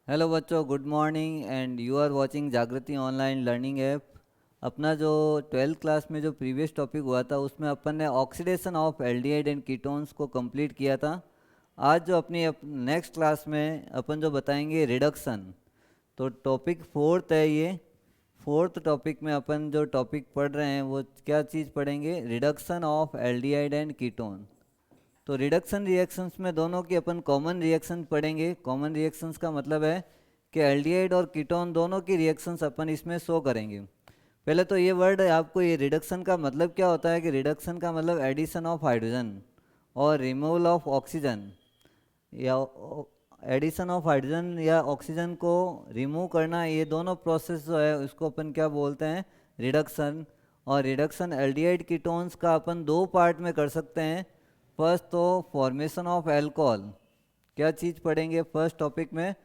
Hello बच्चों, good morning and you are watching Jagriti online learning app. अपना जो 12th class में जो प्रीवियस टॉपिक हुआ था उसमें अपन ने oxidation of aldehyde and ketones को कंप्लीट किया था। आज जो अपनी नेक्स्ट क्लास में अपन जो बताएंगे रिडक्शन। तो टॉपिक फोर्थ है ये। फोर्थ टॉपिक में अपन जो टॉपिक पढ़ रहे हैं वो क्या चीज़ पढ़ेंगे? Reduction of aldehyde and ketone. तो रिडक्शन रिएक्शंस में दोनों की अपन कॉमन रिएक्शन पढ़ेंगे। कॉमन रिएक्शंस का मतलब है कि एल्डिहाइड और कीटोन दोनों की रिएक्शंस अपन इसमें शो करेंगे। पहले तो ये वर्ड आपको, ये रिडक्शन का मतलब क्या होता है कि रिडक्शन का मतलब एडिशन ऑफ हाइड्रोजन और रिमूवल ऑफ ऑक्सीजन, या एडिशन ऑफ हाइड्रोजन या ऑक्सीजन को रिमूव करना। ये दोनों प्रोसेस जो है उसको अपन क्या बोलते हैं? रिडक्शन। और रिडक्शन एल्डिहाइड कीटोन्स का अपन दो पार्ट में कर सकते हैं। फर्स्ट तो फॉर्मेशन ऑफ अल्कोहल। क्या चीज़ पढ़ेंगे फर्स्ट टॉपिक में?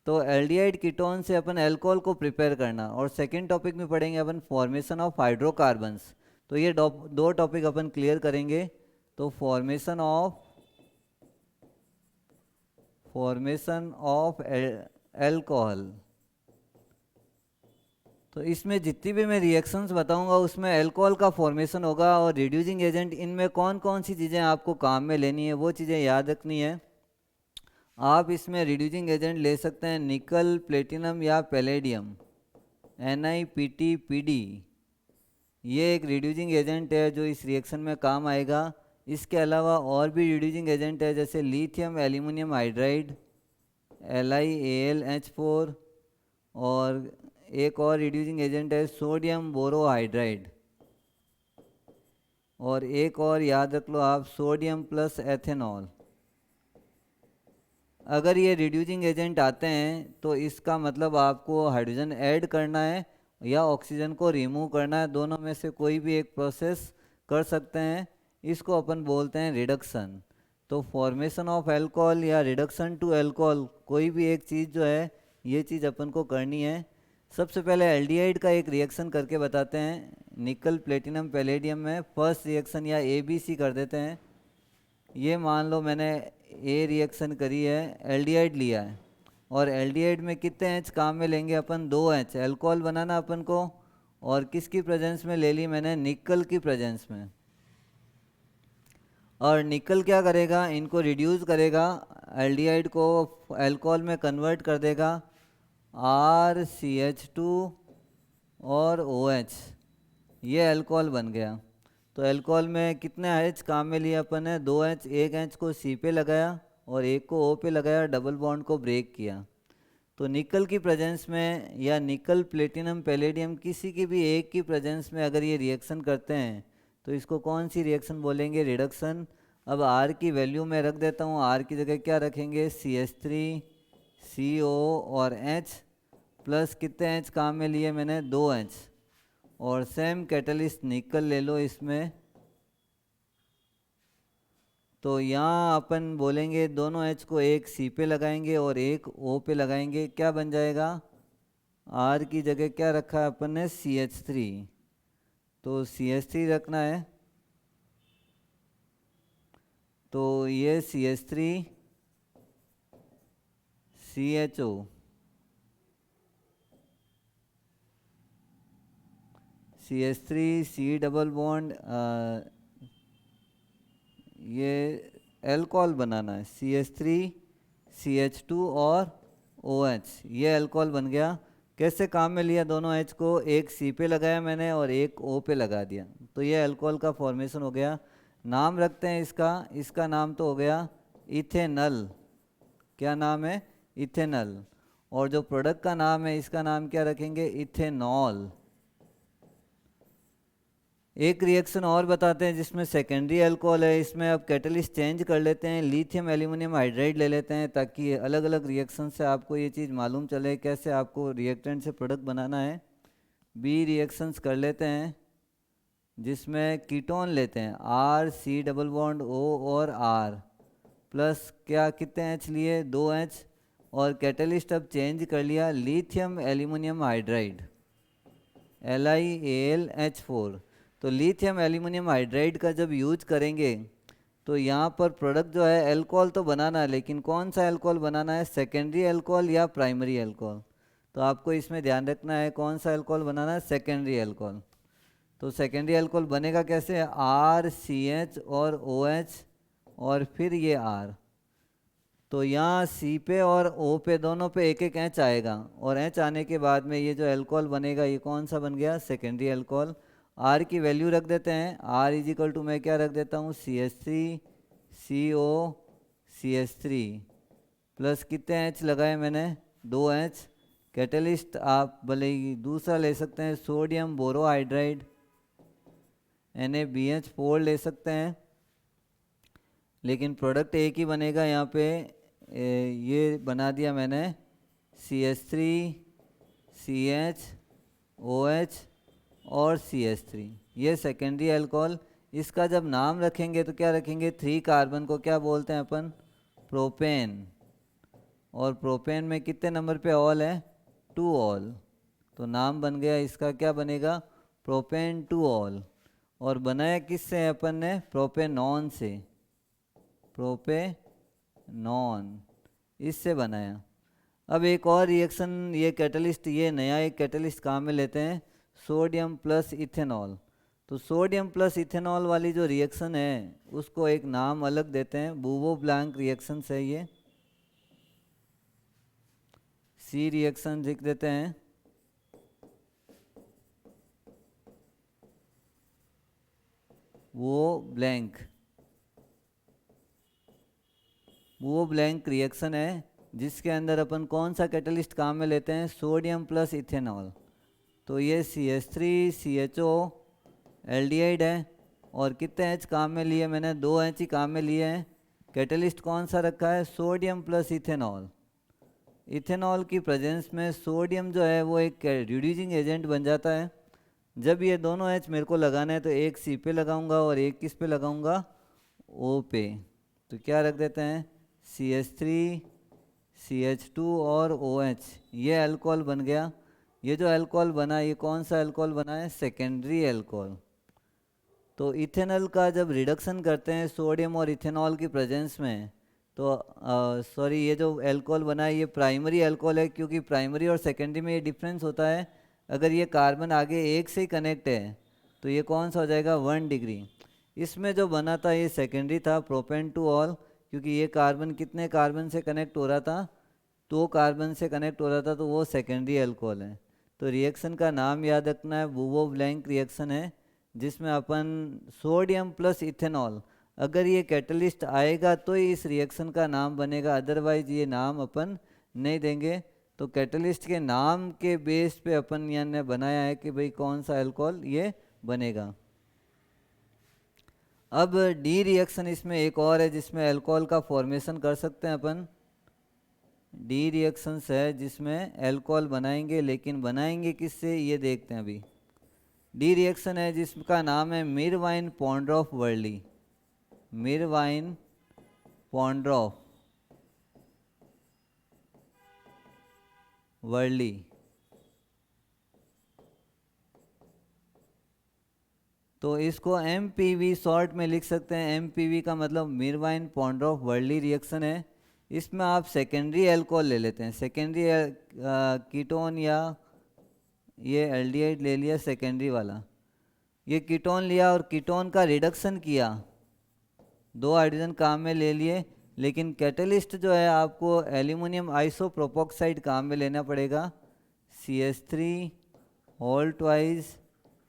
तो एल्डिहाइड कीटोन से अपन अल्कोहल को प्रिपेयर करना। और सेकंड टॉपिक में पढ़ेंगे अपन फॉर्मेशन ऑफ हाइड्रोकार्बन्स। तो ये दो टॉपिक अपन क्लियर करेंगे। तो फॉर्मेशन ऑफ अल्कोहल। तो इसमें जितनी भी मैं रिएक्शंस बताऊंगा उसमें अल्कोहल का फॉर्मेशन होगा। और रिड्यूसिंग एजेंट, इनमें कौन कौन सी चीज़ें आपको काम में लेनी है वो चीज़ें याद रखनी है। आप इसमें रिड्यूसिंग एजेंट ले सकते हैं निकल, प्लेटिनम या पैलेडियम, NiPt, Pd। ये एक रिड्यूसिंग एजेंट है जो इस रिएक्शन में काम आएगा। इसके अलावा और भी रिड्यूसिंग एजेंट है जैसे लिथियम एल्यूमिनियम हाइड्राइड, LiAlH4। और एक और रिड्यूसिंग एजेंट है सोडियम बोरोहाइड्राइड। और एक और याद रख लो आप, सोडियम प्लस एथेनॉल। अगर ये रिड्यूसिंग एजेंट आते हैं तो इसका मतलब आपको हाइड्रोजन ऐड करना है या ऑक्सीजन को रिमूव करना है। दोनों में से कोई भी एक प्रोसेस कर सकते हैं। इसको अपन बोलते हैं रिडक्शन। तो फॉर्मेशन ऑफ अल्कोहल या रिडक्शन टू अल्कोहल, कोई भी एक चीज़ जो है ये चीज़ अपन को करनी है। सबसे पहले एल्डिहाइड का एक रिएक्शन करके बताते हैं। निकल, प्लेटिनम, पैलेडियम में फर्स्ट रिएक्शन या ABC कर देते हैं। ये मान लो मैंने ए रिएक्शन करी है, एल्डिहाइड लिया है। और एल्डिहाइड में कितने एच काम में लेंगे अपन? 2 एच अल्कोहल बनाना अपन को। और किसकी प्रेजेंस में ले ली मैंने? निकल की प्रेजेंस में। और निकल क्या करेगा? इनको रिड्यूस करेगा, एल्डिहाइड को अल्कोहल में कन्वर्ट कर देगा, RCH2 और OH। ये अल्कोहल बन गया। तो अल्कोहल में कितने एच काम में लिए अपन ने? 2 एच। एक एच को सी पे लगाया और एक को ओ पे लगाया, डबल बॉन्ड को ब्रेक किया। तो निकल की प्रेजेंस में या निकल, प्लेटिनम, पैलेडियम किसी की भी एक की प्रेजेंस में अगर ये रिएक्शन करते हैं तो इसको कौन सी रिएक्शन बोलेंगे? रिडक्शन। अब आर की वैल्यू मैं रख देता हूँ। आर की जगह क्या रखेंगे? CH3, CO और H प्लस कितने एच काम में लिए मैंने? 2 एच। और सेम कैटलिस्ट निकल ले लो इसमें। तो यहाँ अपन बोलेंगे दोनों एच को एक सी पे लगाएंगे और एक ओ पे लगाएंगे। क्या बन जाएगा? आर की जगह क्या रखा है अपन ने? CH3। तो CH3 रखना है। तो ये CH3 CHO, CH3 C double bond, ये अल्कोहल बनाना है, CH3 CH2 और OH। ये अल्कोहल बन गया। कैसे काम में लिया दोनों H को? एक C पे लगाया मैंने और एक O पे लगा दिया। तो ये अल्कोहल का फॉर्मेशन हो गया। नाम रखते हैं इसका। इसका नाम तो हो गया इथेनल। क्या नाम है? इथेनल। और जो प्रोडक्ट का नाम है इसका नाम क्या रखेंगे? इथेनॉल। एक रिएक्शन और बताते हैं जिसमें सेकेंडरी अल्कोहल है। इसमें अब कैटलिस्ट चेंज कर लेते हैं, लिथियम एल्यूमिनियम हाइड्राइड ले लेते हैं ताकि अलग अलग रिएक्शन से आपको ये चीज़ मालूम चले कैसे आपको रिएक्टेंट से प्रोडक्ट बनाना है। बी रिएक्शंस कर लेते हैं जिसमें कीटोन लेते हैं, RC डबल बॉन्ड O और R प्लस क्या कितने एच लिए? 2 एच। और कैटलिस्ट अब चेंज कर लिया, लिथियम एल्यूमिनियम हाइड्राइड, LiAlH4। तो लिथियम एल्यूमिनियम हाइड्राइड का जब यूज करेंगे तो यहाँ पर प्रोडक्ट जो है अल्कोहल तो बनाना है, लेकिन कौन सा अल्कोहल बनाना है, सेकेंडरी अल्कोहल या प्राइमरी अल्कोहल। तो आपको इसमें ध्यान रखना है कौन सा अल्कोहल बनाना है, सेकेंडरी अल्कोहल। तो सेकेंडरी अल्कोहल बनेगा कैसे, RCH और OH और फिर ये R। तो यहाँ C पे और O पे दोनों पे एक एक एच आएगा, और एच आने के बाद में ये जो अल्कोहल बनेगा ये कौन सा बन गया, सेकेंडरी अल्कोहल। R की वैल्यू रख देते हैं, R इज इक्वल टू मैं क्या रख देता हूँ, CH3CO CH3 प्लस कितने एच लगाए मैंने, 2 एच। कैटलिस्ट आप भले ही दूसरा ले सकते हैं, सोडियम बोरोहाइड्राइड NaBH4 ले सकते हैं, लेकिन प्रोडक्ट एक ही बनेगा। यहाँ पे ये बना दिया मैंने CH3CHOH और CH3, ये सेकेंडरी अल्कोहल। इसका जब नाम रखेंगे तो क्या रखेंगे, 3 कार्बन को क्या बोलते हैं अपन, प्रोपेन। और प्रोपेन में कितने नंबर पे ऑल है, 2 ऑल। तो नाम बन गया इसका, क्या बनेगा, प्रोपेन 2 ऑल। और बनाया किससे है अपन ने, प्रोपेनॉन से, प्रोपेनॉन इससे बनाया। अब एक और रिएक्शन, ये कैटलिस्ट, ये नया एक कैटलिस्ट काम में लेते हैं, सोडियम प्लस इथेनॉल। तो सोडियम प्लस इथेनॉल वाली जो रिएक्शन है उसको एक नाम अलग देते हैं, बूवो ब्लैंक रिएक्शन है ये, C रिएक्शन लिख देते हैं। वो ब्लैंक रिएक्शन है जिसके अंदर अपन कौन सा कैटलिस्ट काम में लेते हैं, सोडियम प्लस इथेनॉल। तो ये CH3CHO एल्डिहाइड है, और कितने एच काम में लिए मैंने, 2 एच ही काम में लिए हैं। कैटलिस्ट कौन सा रखा है, सोडियम प्लस इथेनॉल। इथेनॉल की प्रेजेंस में सोडियम जो है वो एक रिड्यूसिंग एजेंट बन जाता है। जब ये दोनों एच मेरे को लगाना है तो एक C पे लगाऊंगा और एक किस पे लगाऊंगा, O पे। तो क्या रख देते हैं, CH3CH2 और OH, ये अल्कोहल बन गया। ये जो अल्कोहल बना ये कौन सा अल्कोहल बना है, सेकेंडरी अल्कोहल। तो इथेनॉल का जब रिडक्शन करते हैं सोडियम और इथेनॉल की प्रेजेंस में, तो सॉरी ये जो अल्कोहल बना है ये प्राइमरी अल्कोहल है, क्योंकि प्राइमरी और सेकेंडरी में ये डिफरेंस होता है। अगर ये कार्बन आगे एक से ही कनेक्ट है तो ये कौन सा हो जाएगा, 1 डिग्री। इसमें जो बना था ये सेकेंडरी था, प्रोपेन 2 ऑल, क्योंकि ये कार्बन कितने कार्बन से कनेक्ट हो रहा था, 2 कार्बन से कनेक्ट हो रहा था, तो वो सेकेंडरी अल्कोहल है। तो रिएक्शन का नाम याद रखना है, बूवो ब्लैंक रिएक्शन है, जिसमें अपन सोडियम प्लस इथेनॉल, अगर ये कैटलिस्ट आएगा तो ही इस रिएक्शन का नाम बनेगा, अदरवाइज ये नाम अपन नहीं देंगे। तो कैटलिस्ट के नाम के बेस पे अपन यहाँ ने बनाया है कि भाई कौन सा अल्कोहल ये बनेगा। अब डी रिएक्शन इसमें एक और है जिसमें अल्कोहल का फॉर्मेशन कर सकते हैं अपन। डी रिएक्शंस है जिसमें अल्कोहल बनाएंगे, लेकिन बनाएंगे किससे ये देखते हैं अभी। डी रिएक्शन है जिसका नाम है मीरवाइन पॉन्ड्रॉफ वर्ली, मीरवाइन पॉन्ड्रॉफ वर्ली। तो इसको MPV शॉर्ट में लिख सकते हैं। MPV का मतलब मीरवाइन पॉन्ड्रॉफ वर्ली रिएक्शन है। इसमें आप सेकेंडरी अल्कोहल ले लेते हैं, सेकेंडरी कीटोन, या ये एल्डिहाइड ले लिया सेकेंडरी वाला, ये कीटोन लिया और कीटोन का रिडक्शन किया, 2 हाइड्रोजन काम में ले लिए। लेकिन कैटलिस्ट जो है आपको एल्यूमिनियम आइसोप्रोपोक्साइड काम में लेना पड़ेगा, CH3 होल ट्वाइस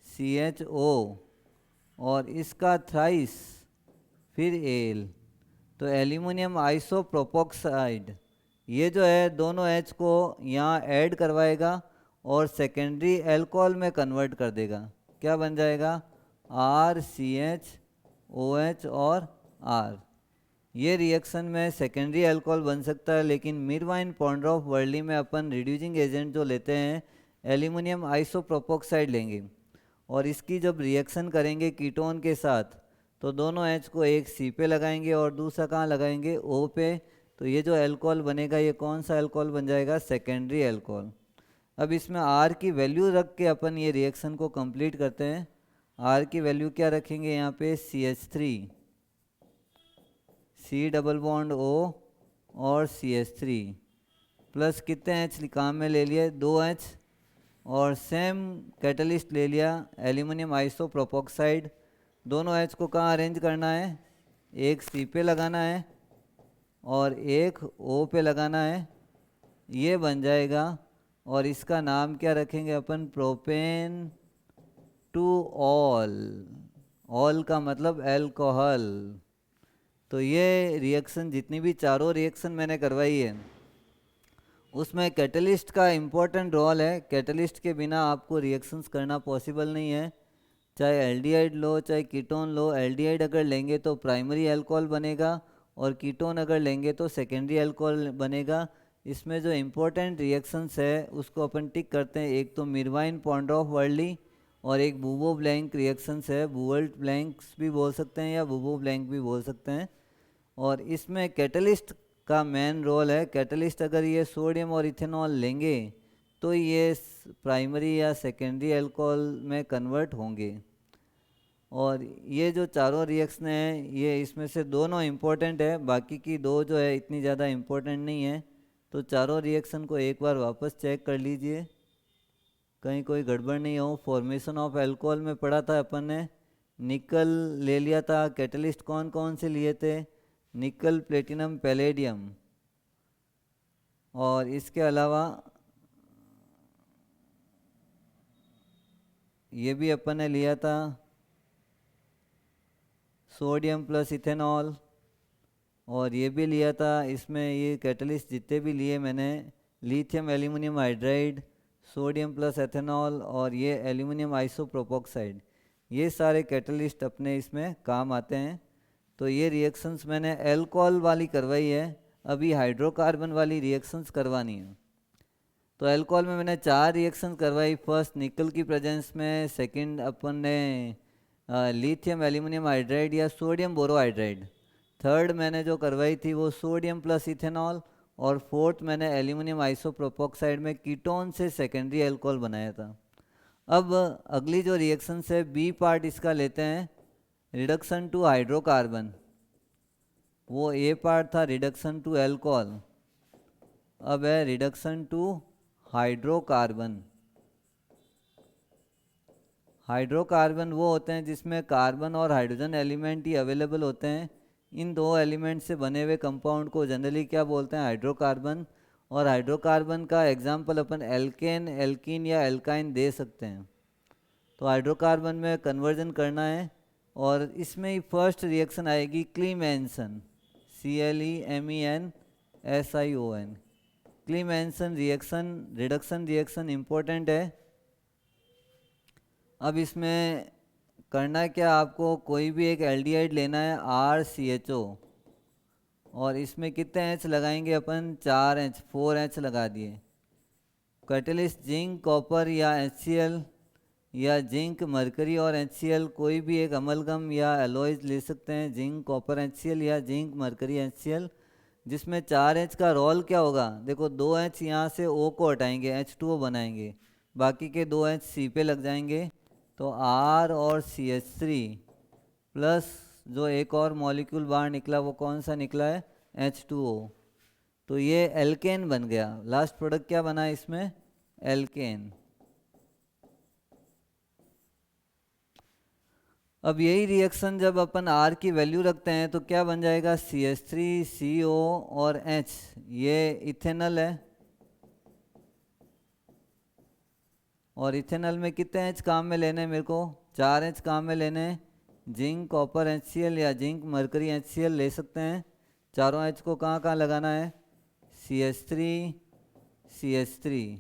CHO और इसका थ्राइस फिर एल। तो एल्यूमिनियम आइसोप्रोपोक्साइड ये जो है दोनों H को यहाँ ऐड करवाएगा और सेकेंडरी अल्कोहल में कन्वर्ट कर देगा। क्या बन जाएगा, RCH और R। ये रिएक्शन में सेकेंडरी अल्कोहल बन सकता है, लेकिन मीरवाइन पॉन्ड्रॉफ वर्ली में अपन रिड्यूसिंग एजेंट जो लेते हैं एल्यूमिनियम आइसोप्रोपोक्साइड लेंगे, और इसकी जब रिएक्शन करेंगे कीटोन के साथ तो दोनों H को एक C पे लगाएंगे और दूसरा कहाँ लगाएंगे, O पे। तो ये जो अल्कोहल बनेगा ये कौन सा अल्कोहल बन जाएगा, सेकेंडरी अल्कोहल। अब इसमें R की वैल्यू रख के अपन ये रिएक्शन को कंप्लीट करते हैं। R की वैल्यू क्या रखेंगे यहाँ पे, CH3 C double bond O और सी एच थ्री प्लस कितने एच काम में ले लिए, 2 एच, और सेम कैटलिस्ट ले लिया एल्यूमिनियम आइसोप्रोपोक्साइड। दोनों एच को कहाँ अरेंज करना है, एक सी पे लगाना है और एक ओ पे लगाना है, ये बन जाएगा। और इसका नाम क्या रखेंगे अपन, प्रोपेन टू ऑल। ऑल का मतलब अल्कोहल। तो ये रिएक्शन, जितनी भी चारों रिएक्शन मैंने करवाई है उसमें कैटलिस्ट का इम्पोर्टेंट रोल है। कैटलिस्ट के बिना आपको रिएक्शंस करना पॉसिबल नहीं है। चाहे एल्डिहाइड लो चाहे कीटोन लो, एल्डिहाइड अगर लेंगे तो प्राइमरी अल्कोहल बनेगा और कीटोन अगर लेंगे तो सेकेंडरी अल्कोहल बनेगा। इसमें जो इम्पोर्टेंट रिएक्शंस है उसको अपन टिक करते हैं। एक तो मिरवाइन पॉन्ड्रॉफ वर्ली और एक बूबो ब्लैंक रिएक्शंस है। बूवल्ट ब्लैंक्स भी बोल सकते हैं या बूबो ब्लैंक भी बोल सकते हैं। और इसमें कैटलिस्ट का मेन रोल है। कैटलिस्ट अगर ये सोडियम और इथेनॉल लेंगे तो ये प्राइमरी या सेकेंडरी अल्कोहल में कन्वर्ट होंगे। और ये जो चारों रिएक्शन हैं ये इसमें से दोनों इम्पोर्टेंट है, बाकी की दो जो है इतनी ज़्यादा इम्पोर्टेंट नहीं है। तो चारों रिएक्शन को एक बार वापस चेक कर लीजिए, कहीं कोई गड़बड़ नहीं हो। फॉर्मेशन ऑफ अल्कोहल में पढ़ा था अपन ने, निकल ले लिया था। कैटलिस्ट कौन कौन से लिए थे, निकल, प्लेटिनम, पैलेडियम। और इसके अलावा ये भी अपन ने लिया था सोडियम प्लस इथेनॉल। और ये भी लिया था, इसमें ये कैटलिस्ट जितने भी लिए मैंने, lithium aluminium hydride, sodium plus ethanol और ये एल्यूमिनियम आइसोप्रोपोक्साइड, ये सारे कैटलिस्ट अपने इसमें काम आते हैं। तो ये रिएक्शंस मैंने अल्कोहल वाली करवाई है, अभी हाइड्रोकार्बन वाली रिएक्शंस करवानी है। तो अल्कोहल में मैंने 4 रिएक्शन करवाई। फर्स्ट निकल की प्रेजेंस में, सेकंड अपन ने लिथियम एल्यूमिनियम हाइड्राइड या सोडियम बोरोहाइड्राइड, थर्ड मैंने जो करवाई थी वो सोडियम प्लस इथेनॉल, और फोर्थ मैंने एल्यूमिनियम आइसोप्रोपोक्साइड में कीटोन से सेकेंडरी अल्कोहल बनाया था। अब अगली जो रिएक्शन है बी पार्ट इसका लेते हैं, रिडक्शन टू हाइड्रोकार्बन। वो ए पार्ट था रिडक्शन टू अल्कोहल, अब है रिडक्शन टू हाइड्रोकार्बन। हाइड्रोकार्बन वो होते हैं जिसमें कार्बन और हाइड्रोजन एलिमेंट ही अवेलेबल होते हैं। इन दो एलिमेंट से बने हुए कंपाउंड को जनरली क्या बोलते हैं, हाइड्रोकार्बन। और हाइड्रोकार्बन का एग्जांपल अपन एल्केन, एल्कीन या एल्काइन दे सकते हैं। तो हाइड्रोकार्बन में कन्वर्जन करना है और इसमें ही फर्स्ट रिएक्शन आएगी क्लीमेंसन, CLEMENSION। क्लीमेंसन reaction, reduction reaction important है। अब इसमें करना क्या, आपको कोई भी एक एल्डिहाइड लेना है RCHO, और इसमें कितने एच लगाएंगे अपन, 4 एच, 4 एच लगा दिए। कैटलिस्ट जिंक कॉपर या HCl या जिंक मरकरी और HCl, कोई भी एक अमलगम या एलॉयज ले सकते हैं, जिंक कॉपर HCl या जिंक मरकरी HCl, जिसमें 4 एच का रोल क्या होगा, देखो 2 एच यहाँ से O को हटाएंगे, H2O बनाएंगे, बाकी के 2 एच C पे लग जाएंगे। तो R और CH3 प्लस जो एक और मॉलिक्यूल बाहर निकला वो कौन सा निकला है, H2O। तो ये एल्केन बन गया। लास्ट प्रोडक्ट क्या बना इसमें, एल्केन। अब यही रिएक्शन जब अपन R की वैल्यू रखते हैं तो क्या बन जाएगा, CH3CO और H, ये इथेनॉल है। और इथेनॉल में कितने एच काम में लेने हैं मेरे को, 4 एच काम में लेने हैं। जिंक कॉपर HCl या जिंक मरकरी HCl ले सकते हैं। चारों एच को कहाँ कहाँ लगाना है, CH3 CH3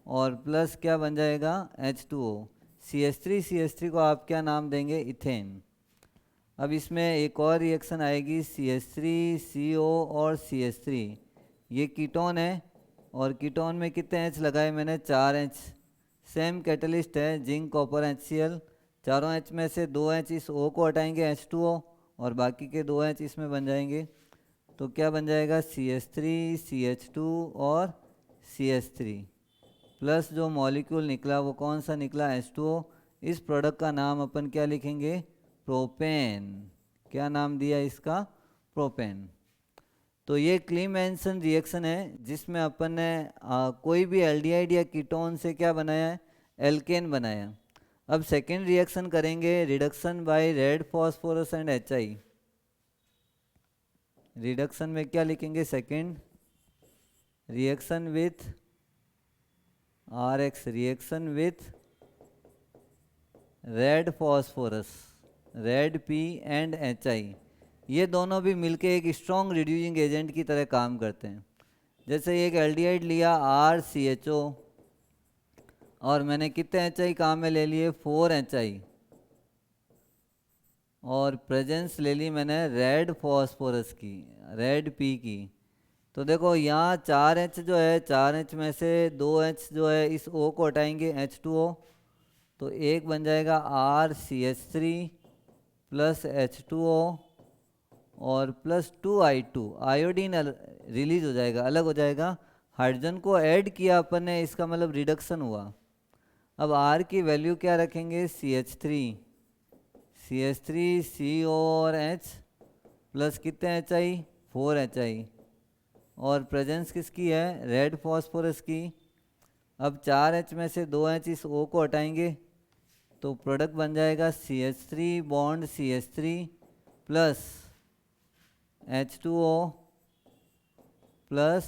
और प्लस क्या बन जाएगा, H2O। CH3 को आप क्या नाम देंगे, इथेन। अब इसमें एक और रिएक्शन आएगी CH3CO और CH3, ये कीटोन है। और कीटोन में कितने एच लगाए मैंने, 4 एच। सेम कैटलिस्ट है, जिंक कॉपर HCl, चारों एच में से 2 एच इस O को हटाएंगे, H2O, और बाकी के 2 एच इसमें बन जाएंगे। तो क्या बन जाएगा, CH3 CH2 और CH3 प्लस जो मॉलिक्यूल निकला वो कौन सा निकला, H2O। इस प्रोडक्ट का नाम अपन क्या लिखेंगे, प्रोपेन। क्या नाम दिया इसका, प्रोपेन। तो ये क्लीमेंसन रिएक्शन है जिसमें अपन ने कोई भी एल्डिहाइड या कीटोन से क्या बनाया है, एल्केन बनाया। अब सेकेंड रिएक्शन करेंगे, reduction by red phosphorus and HI। Reduction में क्या लिखेंगे, second reaction with RX, reaction with red phosphorus, red P and HI। ये दोनों भी मिलके एक स्ट्रॉन्ग रिड्यूसिंग एजेंट की तरह काम करते हैं। जैसे एक एल्डिहाइड लिया RCHO और मैंने कितने HI काम में ले लिए, 4 HI, और प्रेजेंस ले ली मैंने रेड फॉस्फोरस की, रेड P की। तो देखो यहाँ 4H जो है, 4H में से 2H जो है इस O को हटाएंगे, H2O, तो एक बन जाएगा RCH3 प्लस H2O और प्लस 2I2, आयोडीन रिलीज हो जाएगा, अलग हो जाएगा। हाइड्रोजन को ऐड किया अपन ने, इसका मतलब रिडक्शन हुआ। अब R की वैल्यू क्या रखेंगे, CH3, CO और H प्लस कितने HI, 4 HI, और प्रेजेंस किसकी है, रेड फॉस्फोरस की। अब 4H में से 2H इस O को हटाएंगे तो प्रोडक्ट बन जाएगा CH3 bond CH3 plus H2O plus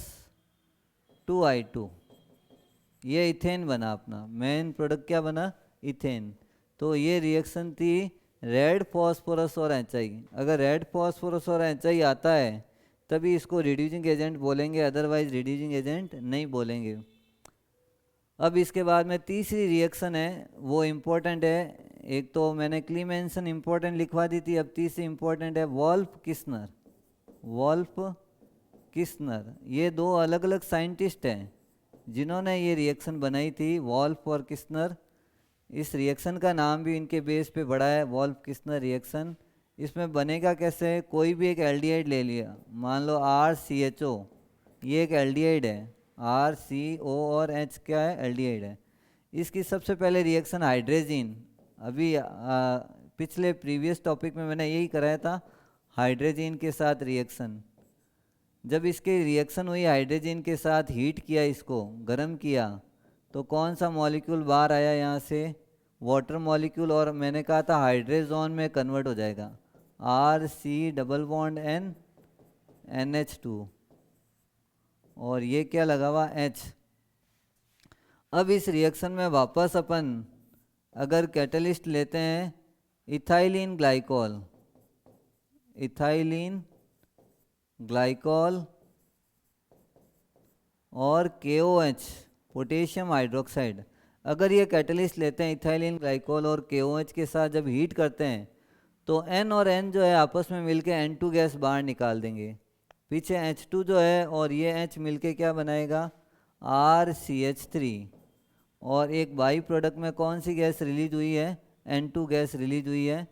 2I2। ये इथेन बना अपना, मेन प्रोडक्ट क्या बना, इथेन। तो ये रिएक्शन थी रेड फॉस्फोरस और HI। अगर रेड फॉस्फोरस और HI आता है तभी इसको रिड्यूसिंग एजेंट बोलेंगे, अदरवाइज रिड्यूसिंग एजेंट नहीं बोलेंगे। अब इसके बाद में तीसरी रिएक्शन है, वो इम्पोर्टेंट है। एक तो मैंने क्लीमेंसन इम्पोर्टेंट लिखवा दी थी, अब तीसरी इम्पोर्टेंट है, वॉल्फ किस्नर। वॉल्फ किस्नर, ये दो अलग अलग साइंटिस्ट हैं जिन्होंने ये रिएक्शन बनाई थी, वॉल्फ और किस्नर। इस रिएक्शन का नाम भी इनके बेस पे बड़ा है, वॉल्फ किस्नर रिएक्शन। इसमें बनेगा कैसे, कोई भी एक एल्डिहाइड ले लिया, मान लो RCHO, ये एक एल्डिहाइड है, RCO और H क्या है, एल्डिहाइड है। इसकी सबसे पहले रिएक्शन हाइड्रोजीन, अभी पिछले प्रीवियस टॉपिक में मैंने यही कराया था, हाइड्रोजीन के साथ रिएक्शन। जब इसकी रिएक्शन हुई हाइड्रोजन के साथ, हीट किया, इसको गर्म किया, तो कौन सा मॉलिक्यूल बाहर आया यहाँ से, वाटर मॉलिक्यूल, और मैंने कहा था हाइड्रोजन में कन्वर्ट हो जाएगा, RC double bond N NH2, और ये क्या लगा हुआ, H। अब इस रिएक्शन में वापस अपन अगर कैटलिस्ट लेते हैं, इथाइलिन ग्लाइकॉल, इथाइलिन ग्लाइकॉल और KOH, पोटेशियम हाइड्रोक्साइड। अगर ये कैटलिस्ट लेते हैं इथाइलिन ग्लाइकॉल और KOH के साथ, जब हीट करते हैं तो N और N जो है आपस में मिलके N2 गैस बाहर निकाल देंगे, पीछे H2 जो है और ये H मिलके क्या बनाएगा, RCH3, और एक बाई प्रोडक्ट में कौन सी गैस रिलीज हुई है, N2 गैस रिलीज हुई है।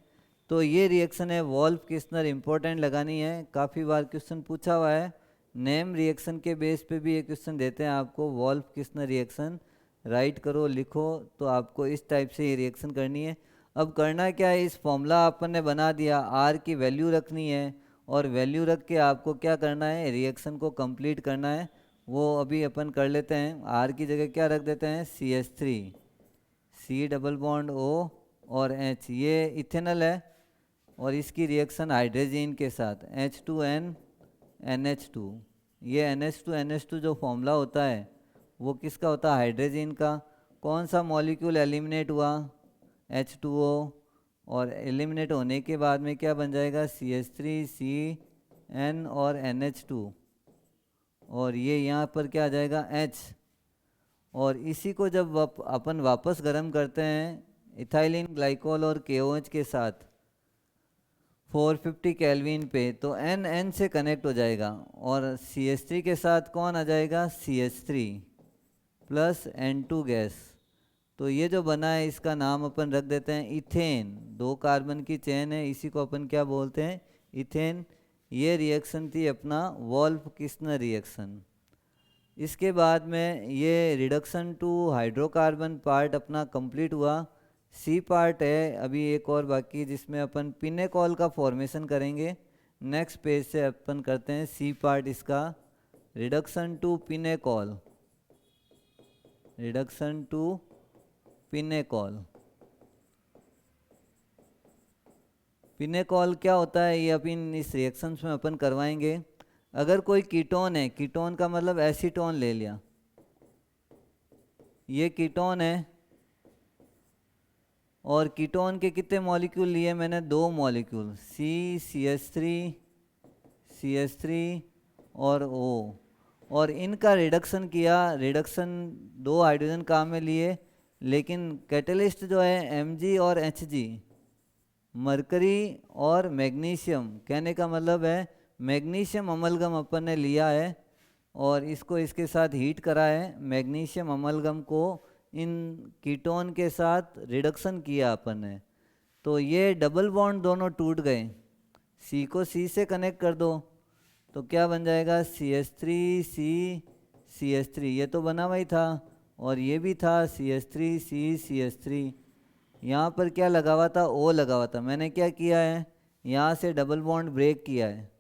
तो ये रिएक्शन है वॉल्फ किस्नर, इंपॉर्टेंट लगानी है, काफ़ी बार क्वेश्चन पूछा हुआ है। नेम रिएक्शन के बेस पे भी ये क्वेश्चन देते हैं आपको, वॉल्फ किस्नर रिएक्शन राइट करो, लिखो, तो आपको इस टाइप से ये रिएक्शन करनी है। अब करना क्या है, इस फॉर्मूला अपन ने बना दिया, R की वैल्यू रखनी है, और वैल्यू रख के आपको क्या करना है, रिएक्शन को कंप्लीट करना है। वो अभी अपन कर लेते हैं। R की जगह क्या रख देते हैं, CH3, C double bond O और H, ये इथेनॉल है, और इसकी रिएक्शन हाइड्रोजन के साथ H2N NH2। ये NH2 जो फॉर्मूला होता है वो किसका होता है, हाइड्रोजन का। कौन सा मॉलिक्यूल एलिमिनेट हुआ, H2O, और एलिमिनेट होने के बाद में क्या बन जाएगा, CH3 CN और NH2, और ये यहाँ पर क्या आ जाएगा, H। और इसी को जब अपन वापस गर्म करते हैं इथाइलिन ग्लाइकॉल और KOH के साथ 450 केल्विन पे, तो N से कनेक्ट हो जाएगा, और CH3 के साथ कौन आ जाएगा, CH3 प्लस N2 गैस। तो ये जो बना है इसका नाम अपन रख देते हैं इथेन, 2 कार्बन की चेन है, इसी को अपन क्या बोलते हैं, इथेन। ये रिएक्शन थी अपना वॉल्फ किस्नर रिएक्शन। इसके बाद में ये रिडक्शन टू हाइड्रोकार्बन पार्ट अपना कंप्लीट हुआ। सी पार्ट है अभी एक और बाकी, जिसमें अपन पिनेकॉल का फॉर्मेशन करेंगे। नेक्स्ट पेज से अपन करते हैं सी पार्ट इसका, reduction to pinacol, reduction to pinacol. Pinacol क्या होता है ये अपन इस रिएक्शंस में अपन करवाएंगे। अगर कोई कीटोन है, कीटोन का मतलब एसीटोन ले लिया, ये कीटोन है और कीटोन के कितने मॉलिक्यूल लिए मैंने, 2 मॉलिक्यूल, CH3 और O, और इनका रिडक्शन किया। रिडक्शन 2 हाइड्रोजन काम में लिए, लेकिन कैटलिस्ट जो है Mg और Hg, मरकरी और मैग्नीशियम, कहने का मतलब है मैग्नीशियम अमलगम अपन ने लिया है और इसको इसके साथ हीट करा है। मैग्नीशियम अमलगम को इन कीटोन के साथ रिडक्शन किया अपन ने, तो ये डबल बॉन्ड दोनों टूट गए। C को C से कनेक्ट कर दो तो क्या बन जाएगा, CH3C, ये तो बना हुआ ही था, और ये भी था CH3C। यहाँ पर क्या लगा हुआ था, O लगा हुआ था। मैंने क्या किया है, यहाँ से डबल बॉन्ड ब्रेक किया है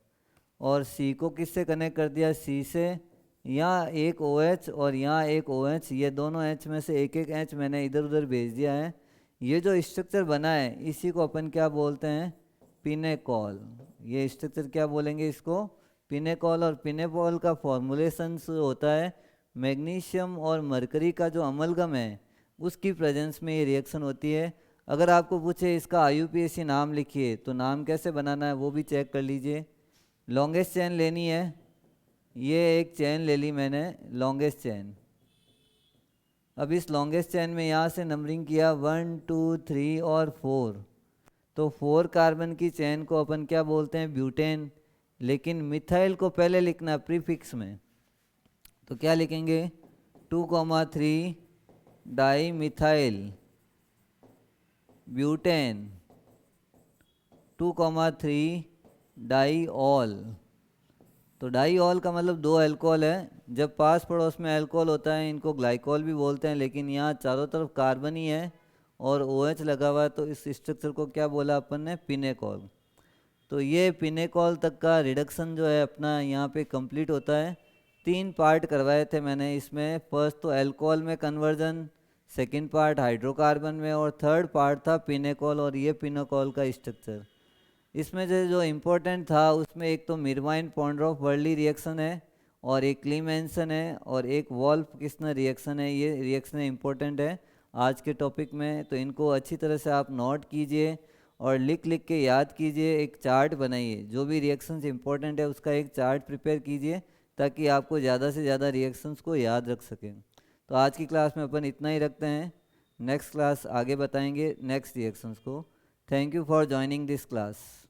और C को किससे कनेक्ट कर दिया, C से। यहाँ एक OH और यहाँ एक OH, ये दोनों H में से एक एक H मैंने इधर उधर भेज दिया है। ये जो स्ट्रक्चर बना है इसी को अपन क्या बोलते हैं, पिनेकॉल। ये स्ट्रक्चर क्या बोलेंगे इसको, पिनेकॉल। और पिनेकॉल का फॉर्मुलेशन होता है मैग्नीशियम और मरकरी का जो अमलगम है उसकी प्रेजेंस में ये रिएक्शन होती है। अगर आपको पूछे इसका IUPAC नाम लिखिए तो नाम कैसे बनाना है वो भी चेक कर लीजिए। लॉन्गेस्ट चेन लेनी है, ये एक चेन ले ली मैंने, लॉन्गेस्ट चेन। अब इस लॉन्गेस्ट चेन में यहाँ से नंबरिंग किया 1 2 3 और 4, तो 4 कार्बन की चेन को अपन क्या बोलते हैं, ब्यूटेन। लेकिन मिथाइल को पहले लिखना प्रीफिक्स में, तो क्या लिखेंगे, 2,3 dimethyl butane, 2,3 diol. तो डाई ऑल का मतलब 2 अल्कोहल है। जब पास पड़ोस में अल्कोहल होता है इनको ग्लाइकोल भी बोलते हैं, लेकिन यहाँ चारों तरफ कार्बन ही है और OH लगा हुआ है, तो इस स्ट्रक्चर को क्या बोला अपन ने, पिनेकॉल। तो ये पिनेकॉल तक का रिडक्शन जो है अपना यहाँ पे कंप्लीट होता है। 3 पार्ट करवाए थे मैंने इसमें। फर्स्ट तो अल्कोहल में कन्वर्जन, सेकंड पार्ट हाइड्रोकार्बन में, और थर्ड पार्ट था पिनेकॉल। और ये पिनेकॉल का स्ट्रक्चर इसमें जो इम्पोर्टेंट था उसमें एक तो मिरवाइन पॉन्ड्रोफ वर्ली रिएक्शन है और एक क्लीमेंसन है और एक वॉल्फ किस्नर रिएक्शन है। ये रिएक्शन इंपॉर्टेंट है आज के टॉपिक में, तो इनको अच्छी तरह से आप नोट कीजिए और लिख लिख के याद कीजिए। एक चार्ट बनाइए, जो भी रिएक्शंस इंपॉर्टेंट है उसका एक चार्ट प्रिपेयर कीजिए ताकि आपको ज़्यादा से ज़्यादा रिएक्शंस को याद रख सकें। तो आज की क्लास में अपन इतना ही रखते हैं, नेक्स्ट क्लास आगे बताएंगे नेक्स्ट रिएक्शंस को। Thank you for joining this class.